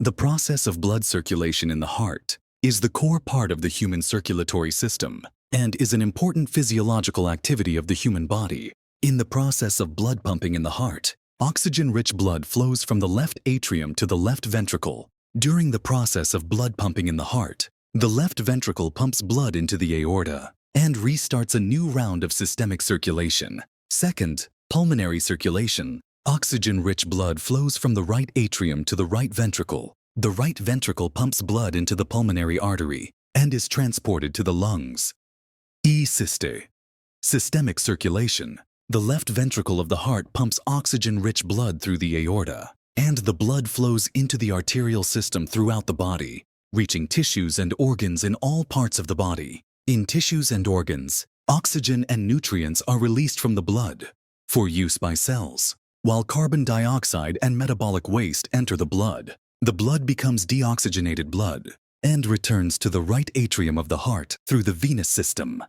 The process of blood circulation in the heart is the core part of the human circulatory system and is an important physiological activity of the human body. In the process of blood pumping in the heart, oxygen-rich blood flows from the left atrium to the left ventricle. During the process of blood pumping in the heart, the left ventricle pumps blood into the aorta and restarts a new round of systemic circulation. Second, pulmonary circulation. Oxygen-rich blood flows from the right atrium to the right ventricle. The right ventricle pumps blood into the pulmonary artery and is transported to the lungs. Systole. Systemic circulation. The left ventricle of the heart pumps oxygen-rich blood through the aorta, and the blood flows into the arterial system throughout the body, reaching tissues and organs in all parts of the body. In tissues and organs, oxygen and nutrients are released from the blood for use by cells, while carbon dioxide and metabolic waste enter the blood. The blood becomes deoxygenated blood and returns to the right atrium of the heart through the venous system.